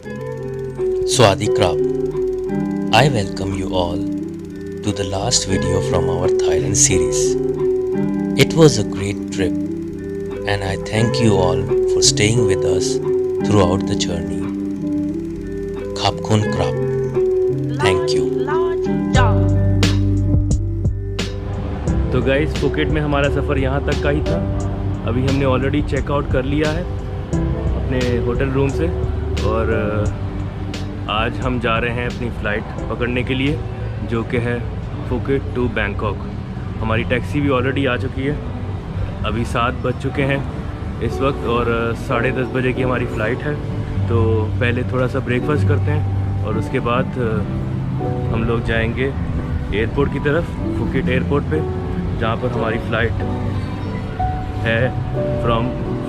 Swadi Krab. I welcome you all to the last video from our Thailand series. It was a great trip and I thank you all for staying with us throughout the journey. Khap Khun Krab. Thank you. तो guys Phuket में हमारा सफ़र यहाँ तक का ही था। अभी हमने already checkout कर लिया है अपने होटल रूम से और आज हम जा रहे हैं अपनी फ़्लाइट पकड़ने के लिए जो कि है फुकेट टू बैंकॉक। हमारी टैक्सी भी ऑलरेडी आ चुकी है। अभी 7 बज चुके हैं इस वक्त और 10:30 बजे की हमारी फ़्लाइट है। तो पहले थोड़ा सा ब्रेकफास्ट करते हैं और उसके बाद हम लोग जाएंगे एयरपोर्ट की तरफ, फुकेट एयरपोर्ट पे, जहाँ पर हमारी फ़्लाइट है from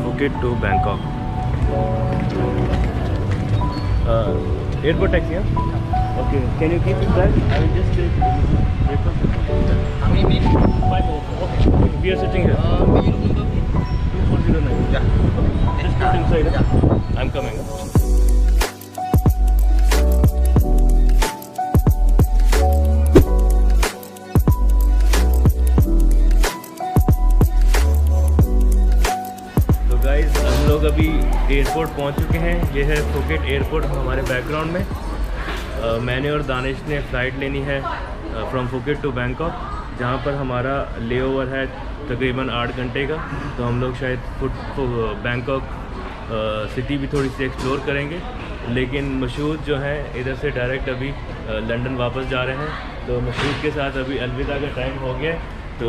Phuket to Bangkok. Airport taxi है। Okay, can you keep it that? I will just take breakfast. How many minutes? 5 okay, we are sitting here. We will go 2409। Yeah, okay, just get inside. I am coming. हम लोग अभी airport पहुंच चुके हैं। ये है Phuket airport हमारे background में। मैंने और दानिश ने फ़्लाइट लेनी है फ्रॉम फुकेट टू बैंकॉक, जहां पर हमारा लेओवर है तकरीबन 8 घंटे का। तो हम लोग शायद बैंकॉक सिटी भी थोड़ी सी एक्सप्लोर करेंगे, लेकिन मशहूद जो है इधर से डायरेक्ट अभी लंदन वापस जा रहे हैं। तो मशहूद के साथ अभी अलविदा का टाइम हो गया, तो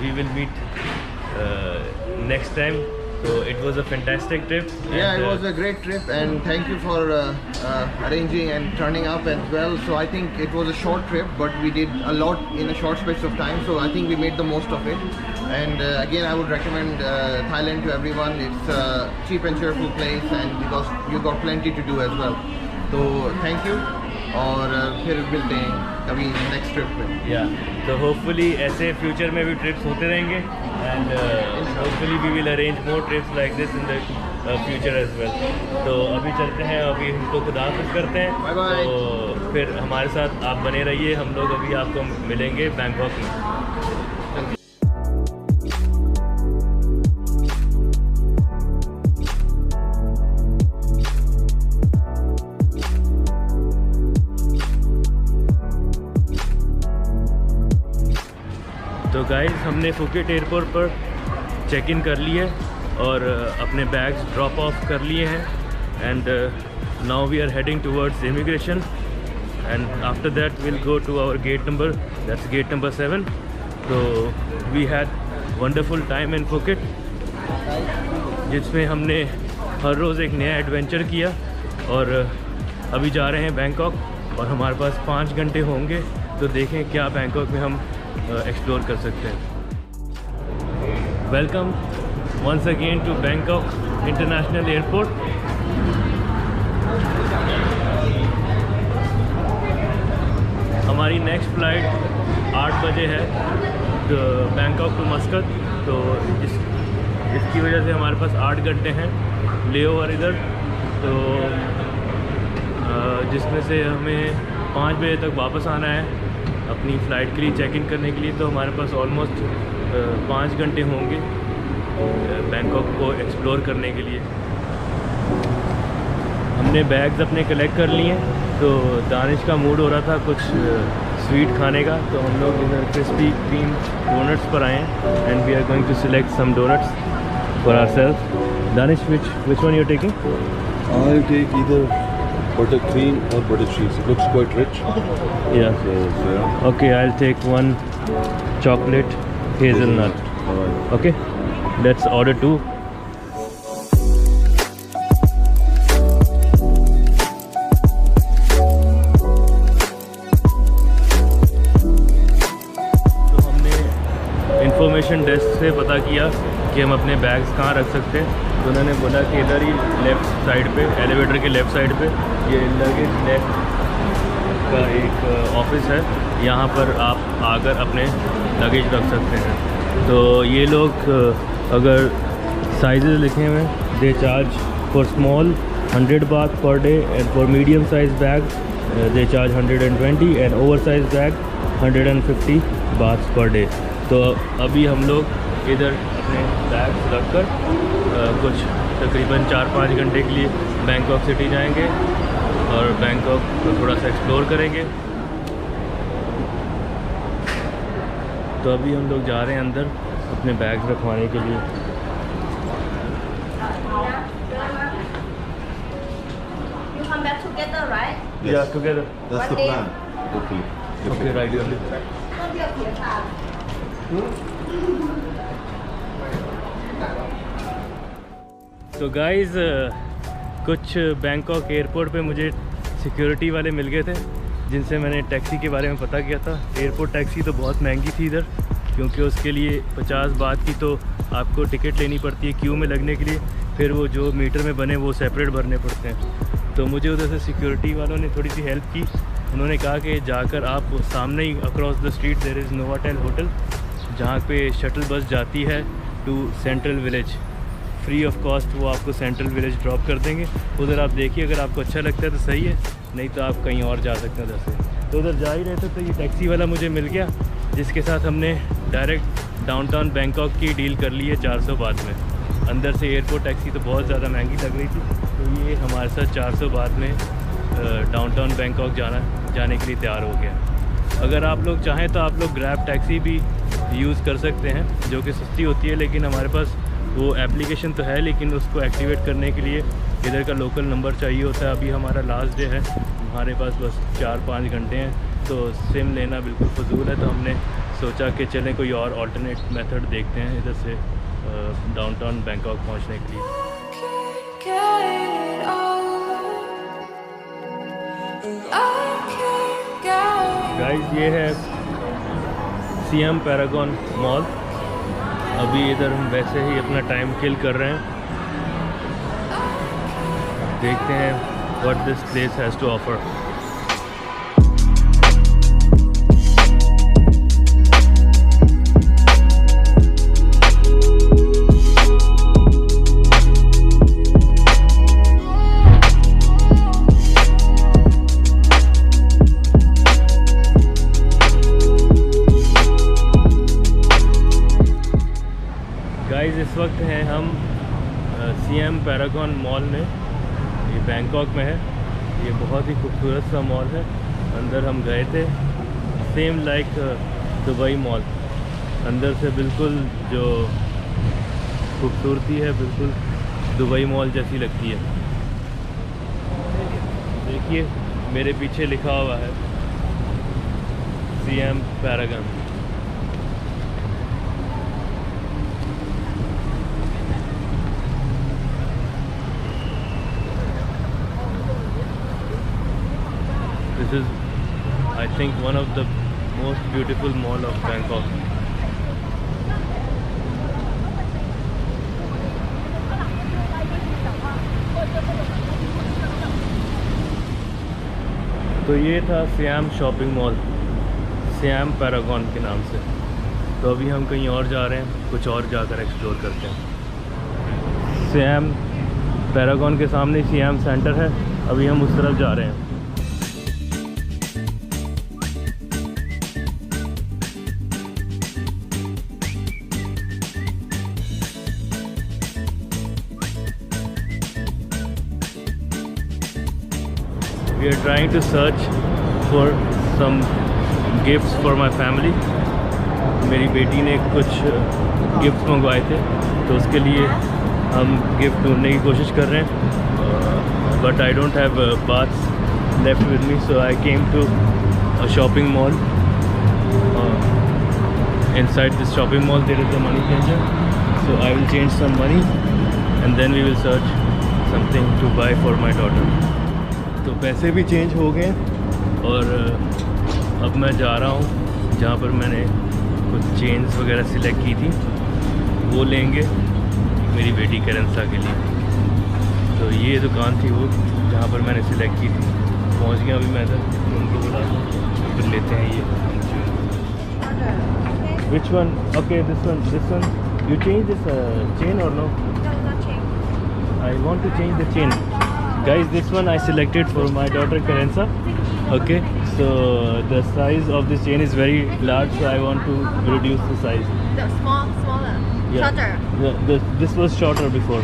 we will meet next time. So it was a fantastic trip. Yeah, it was a great trip, and thank you for arranging and turning up as well. So I think it was a short trip, but we did a lot in a short space of time. So I think we made the most of it. And again, I would recommend Thailand to everyone. It's a cheap and cheerful place, and because you got plenty to do as well. So thank you. और फिर मिलते हैं कभी next trip पे। या तो hopefully ऐसे future में भी ट्रिप्स होते रहेंगे and hopefully we will arrange more trips like this in the future as well. तो अभी चलते हैं, अभी हमको खुदाफिज करते हैं। Bye bye. तो फिर हमारे साथ आप बने रहिए, हम लोग अभी आपको मिलेंगे बैंकॉक में। तो गाइस हमने फुकेट एयरपोर्ट पर चेक इन कर लिए और अपने बैग्स ड्रॉप ऑफ कर लिए हैं and now we are heading towards immigration and after that will go to our gate number, that's gate number 7। तो we had wonderful time in Phuket, जिसमें हमने हर रोज़ एक नया एडवेंचर किया और अभी जा रहे हैं बैंकॉक और हमारे पास 5 घंटे होंगे। तो देखें क्या बैंकॉक में हम एक्सप्लोर कर सकते हैं। Welcome once again to Bangkok International Airport. हमारी नेक्स्ट फ़्लाइट 8 बजे है तो बैंकॉक टू मस्कत। तो इसकी वजह से हमारे पास 8 घंटे हैं लेओवर इधर, तो जिसमें से हमें 5 बजे तक वापस आना है अपनी फ़्लाइट के लिए चेक इन करने के लिए। तो हमारे पास ऑलमोस्ट 5 घंटे होंगे बैंकॉक को एक्सप्लोर करने के लिए। हमने बैग्स अपने कलेक्ट कर लिए हैं। तो दानिश का मूड हो रहा था कुछ स्वीट खाने का, तो हम लोग इधर क्रिस्पी क्रीम डोनट्स पर आए हैं and we are going to select some donuts for ourself. Danish, which one you're taking? I'll take either butter cream or butter cheese. It looks quite rich. Yeah. So yeah. Okay, I'll take one chocolate hazelnut. All right. Okay, let's order 2. तो हमने information desk से पता किया कि हम अपने bags कहाँ रख सकते हैं। तो उन्होंने बोला कि इधर ही लेफ़्ट साइड पे, एलिवेटर के लेफ़्ट साइड पे ये लगेज लेफ्ट का एक ऑफिस है, यहाँ पर आप आकर अपने लगेज रख सकते हैं। तो ये लोग अगर साइज़ लिखे हुए हैं, they charge for small 100 baht per day, and for medium size bag they charge 120, and oversized bag 150 bahts per day. तो अभी हम लोग इधर अपने बैग्स रखकर कुछ तकरीबन 4-5 घंटे के लिए बैंकॉक सिटी जाएंगे और बैंकॉक को थोड़ा सा एक्सप्लोर करेंगे। तो अभी हम लोग जा रहे हैं अंदर अपने बैग्स रखवाने के लिए। You come back together, right? Yeah, together. That's the plan. Hopefully. Okay, right. तो गाइज़ कुछ बैंकॉक एयरपोर्ट पे मुझे सिक्योरिटी वाले मिल गए थे जिनसे मैंने टैक्सी के बारे में पता किया था। एयरपोर्ट टैक्सी तो बहुत महंगी थी इधर, क्योंकि उसके लिए 50 बात की तो आपको टिकट लेनी पड़ती है क्यू में लगने के लिए, फिर वो जो मीटर में बने वो सेपरेट भरने पड़ते हैं। तो मुझे उधर से सिक्योरिटी वालों ने थोड़ी सी हेल्प की। उन्होंने कहा कि जाकर आप सामने ही across the street there is Novotel hotel, जहाँ पे शटल बस जाती है to central village. Free of cost वो आपको सेंट्रल विलेज ड्रॉप कर देंगे। उधर आप देखिए, अगर आपको अच्छा लगता है तो सही है, नहीं तो आप कहीं और जा सकते हैं उधर से। तो उधर जा ही रहे थे तो ये टैक्सी वाला मुझे मिल गया, जिसके साथ हमने डायरेक्ट डाउनटाउन बैंकॉक की डील कर ली है 400 बात में। अंदर से एयरपोर्ट टैक्सी तो बहुत ज़्यादा महंगी लग रही थी, तो ये हमारे साथ 400 बात में डाउनटाउन बैंकॉक जाने के लिए तैयार हो गया। अगर आप लोग चाहें तो आप लोग ग्रैब टैक्सी भी यूज़ कर सकते हैं, जो कि सस्ती होती है, लेकिन हमारे पास वो एप्लीकेशन तो है, लेकिन उसको एक्टिवेट करने के लिए इधर का लोकल नंबर चाहिए होता है। अभी हमारा लास्ट डे है, हमारे पास बस 4-5 घंटे हैं, तो सिम लेना बिल्कुल फजूल है। तो हमने सोचा कि चलें कोई और अल्टरनेट मेथड देखते हैं इधर से डाउनटाउन बैंकॉक पहुंचने के लिए। गाइस, ये है सियाम पैरागॉन मॉल। अभी इधर हम वैसे ही अपना टाइम किल कर रहे हैं, देखते हैं what this place has to offer. Guys, इस वक्त हैं हम सियाम पैरागॉन मॉल में, ये बैंकॉक में है। ये बहुत ही खूबसूरत सा मॉल है। अंदर हम गए थे, सेम लाइक दुबई मॉल। अंदर से बिल्कुल जो खूबसूरती है बिल्कुल दुबई मॉल जैसी लगती है। देखिए मेरे पीछे लिखा हुआ है SIAM Paragon. This is, I think, one of the most beautiful mall of Bangkok. तो ये था SIAM shopping mall, SIAM Paragon के नाम से। तो अभी हम कहीं और जा रहे हैं, कुछ और जाकर एक्सप्लोर करते हैं। सियाम पैरागॉन के सामने सियाम सेंटर है, अभी हम उस तरफ जा रहे हैं। We are trying to search for some gifts for my family. मेरी बेटी ने कुछ गिफ्ट मंगवाए थे, तो उसके लिए हम गिफ्ट ढूंढने की कोशिश कर रहे हैं। But I don't have bahts left with me, so I came to a shopping mall. Inside this shopping mall there is a money changer, so I will change some money and then we will search something to buy for my daughter. तो पैसे भी change हो गए और अब मैं जा रहा हूँ जहाँ पर मैंने कुछ चेन्स वगैरह सिलेक्ट की थी, वो लेंगे मेरी बेटी करेंसा के लिए। तो ये दुकान थी वो जहाँ पर मैंने सिलेक्ट की थी। पहुँच गया अभी मैं इधर, उनको बुलाता हूँ, फिर लेते हैं ये। Which one? Okay, this one. This one. You change this chain or no? No, not change. I want to change the chain. Guys, this one I selected for my daughter Karensa. Okay, so the size of this chain is very large, so I want to reduce the size. The smaller, shorter. This was shorter before.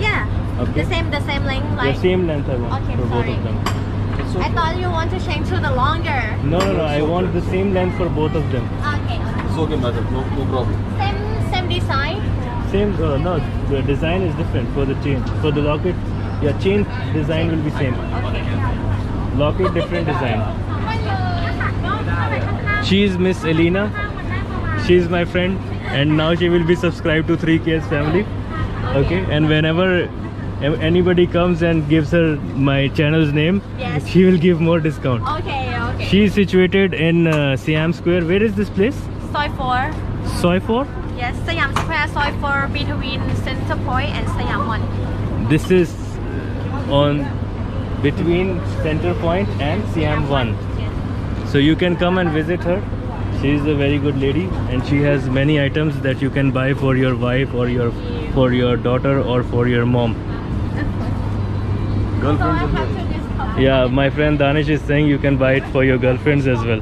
Yeah. Okay. The same length. Like. The same length I want Okay, for both sorry. of them. I thought you want to change to the longer. No, I want the same length for both of them. Okay. It's okay, madam. No problem. Same design. Same, no, the design is different for the chain. For the locket, yeah, chain design will be same. Locket different design. She is Miss Elena. She is my friend, and now she will be subscribed to 3K's family. Okay, and whenever anybody comes and gives her my channel's name, Yes. she will give more discount. Okay. She is situated in Siam Square. Where is this place? Soy 4. Soy 4? Yes, Siam Square, Soy 4 between Center Point and Siam 1. This is on between Center Point and Siam 1. Yes. So you can come and visit her. She is a very good lady, and she has many items that you can buy for your wife or for your daughter or for your mom. So I have to discover. Yeah, my friend Danish is saying you can buy it for your girlfriends as well.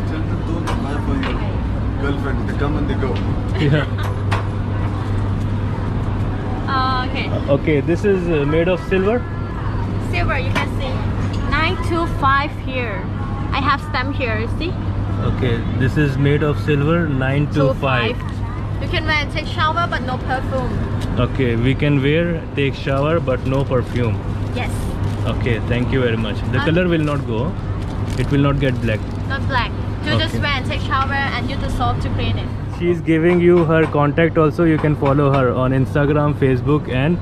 Children don't buy for your girlfriend. They come and they go. Yeah. Okay. Okay, this is made of silver. Silver, you can see 925 here. I have stamp here, you see? Okay, this is made of silver 925. 25. You can wear and take shower but no perfume. Okay, we can wear, take shower, but no perfume. Yes. Okay, thank you very much. The color will not go. It will not get black. Not black. You just Okay. wear and take shower and use the soap to clean it. She is giving you her contact also. You can follow her on Instagram, Facebook and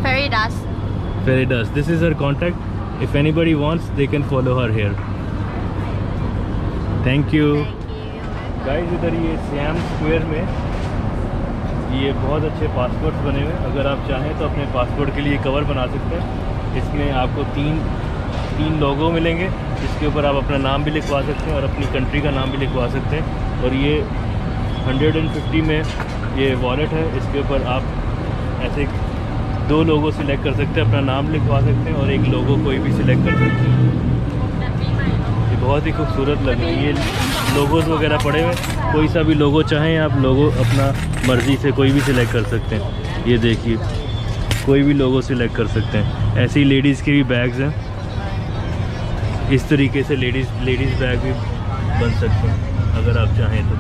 Fairy dust. Feridas. This is her contact. If anybody wants, they can follow her here. Thank you. Thank you. Guys इधर ये SIAM square में ये बहुत अच्छे passports बने हुए हैं। अगर आप चाहें तो अपने पासपोर्ट के लिए कवर बना सकते हैं। इसमें आपको तीन लोगो मिलेंगे, जिसके ऊपर आप अपना नाम भी लिखवा सकते हैं और अपनी कंट्री का नाम भी लिखवा सकते हैं। और ये 150 में ये वॉलेट है, इसके ऊपर आप ऐसे 2 लोगो सिलेक्ट कर सकते हैं, अपना नाम लिखवा सकते हैं और एक लोगो कोई भी सिलेक्ट कर सकते हैं। ये बहुत ही खूबसूरत लग रही है। ये लोगोज वगैरह पड़े हुए, कोई सा भी लोगो चाहें आप लोगो अपना मर्ज़ी से कोई भी सिलेक्ट कर सकते हैं। ये देखिए, कोई भी लोगो सिलेक्ट कर सकते हैं। ऐसे ही लेडीज़ के भी बैग्स हैं, इस तरीके से लेडीज़ बैग भी बन सकते हैं अगर आप चाहें तो।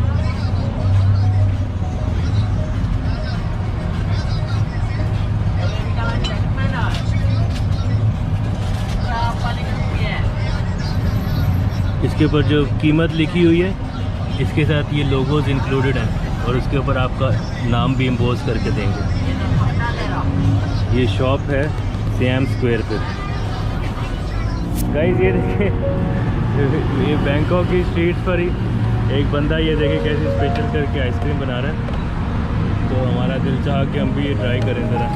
इसके ऊपर जो कीमत लिखी हुई है, इसके साथ ये लोगोज इंक्लूडेड हैं और उसके ऊपर आपका नाम भी इम्पोज करके देंगे। ये शॉप है सियाम स्क्वायर पे। गाइस ये देखिए, ये बैंकॉक की स्ट्रीट्स पर ही एक बंदा, ये देखे कैसे स्पेशल करके आइसक्रीम बना रहा है। तो हमारा दिल चाहा कि हम भी ये ट्राई करें ज़रा।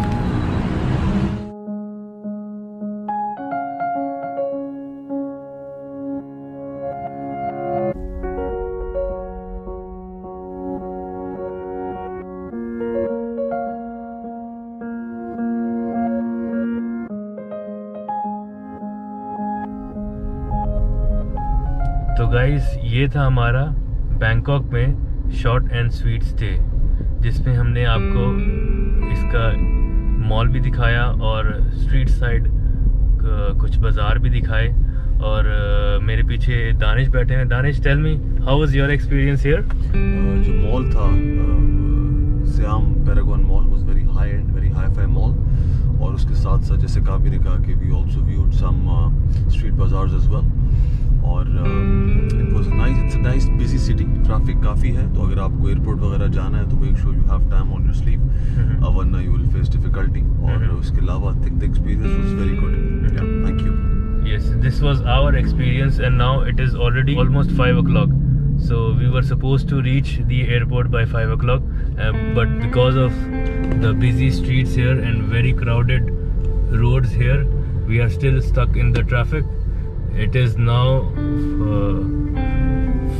तो गाइस ये था हमारा बैंकॉक में शॉर्ट एंड स्वीट स्टे, जिसमें हमने आपको इसका मॉल भी दिखाया और स्ट्रीट साइड कुछ बाज़ार भी दिखाए। और मेरे पीछे दानिश बैठे हैं। Danish, tell me, how was your experience here? जो मॉल था Siam Paragon mall was very high and very hi-fi mall, और उसके साथ साथ जैसे काबी ने कहा कि we also viewed some street bazaars as well. और it was nice, it's a nice busy city, traffic काफ़ी है, तो अगर आपको एयरपोर्ट वगैरह जाना है तो make sure you have time on your sleeve, वरना यू विल फेस डिफिकल्टी। और उसके अलावा I think the experience was very good. Thank you. Yes, this was our experience, and now it is already almost 5 o'clock. So we were supposed to reach the airport by 5 o'clock, but because of the busy streets here and very crowded roads here, we are still stuck in the traffic. It is now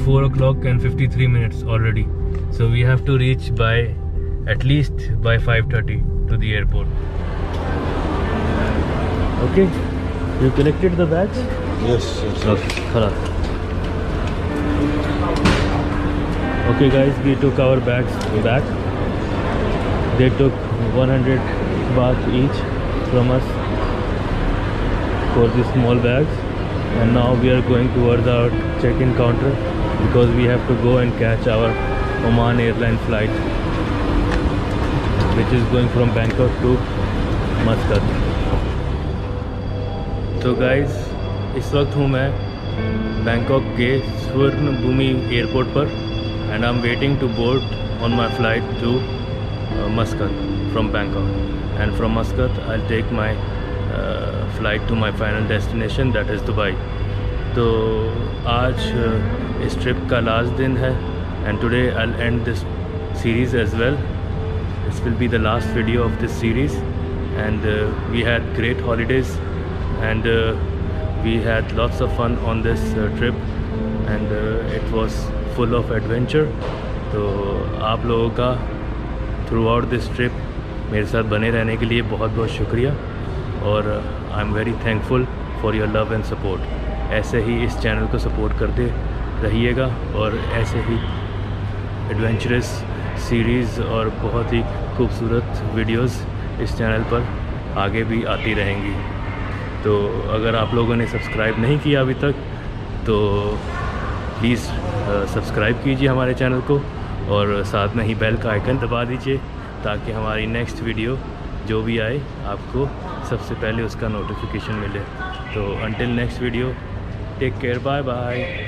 4 o'clock and 53 minutes already. So we have to reach by at least by 5:30 to the airport. Okay, you collected the bags? Yes. Okay, khalas. Okay guys, we took our bags back. They took 100 baht each from us for these small bags, and now we are going towards our check-in counter because we have to go and catch our Oman airline flight which is going from Bangkok to Muscat. तो guys, इस वक्त हूँ मैं Bangkok के Suvarnabhumi airport पर and I am waiting to board on my flight to Muscat from Bangkok, and from Muscat I take my flight to my final destination that is Dubai. तो आज इस ट्रिप का last दिन है and today I will end this series as well. This will be the last video of this series, and we had great holidays and we had lots of fun on this trip, and it was full of adventure. तो आप लोगों का throughout this trip मेरे साथ बने रहने के लिए बहुत बहुत शुक्रिया, और I am very thankful for your love and support. ऐसे ही इस चैनल को सपोर्ट करते रहिएगा और ऐसे ही एडवेंचरस सीरीज़ और बहुत ही खूबसूरत वीडियोस इस चैनल पर आगे भी आती रहेंगी. तो अगर आप लोगों ने सब्सक्राइब नहीं किया अभी तक तो प्लीज़ सब्सक्राइब कीजिए हमारे चैनल को, और साथ में ही बेल का आइकन दबा दीजिए ताकि हमारी नेक्स्ट वीडियो जो भी आए आपको सबसे पहले उसका नोटिफिकेशन मिले. तो until next video, take care, bye bye.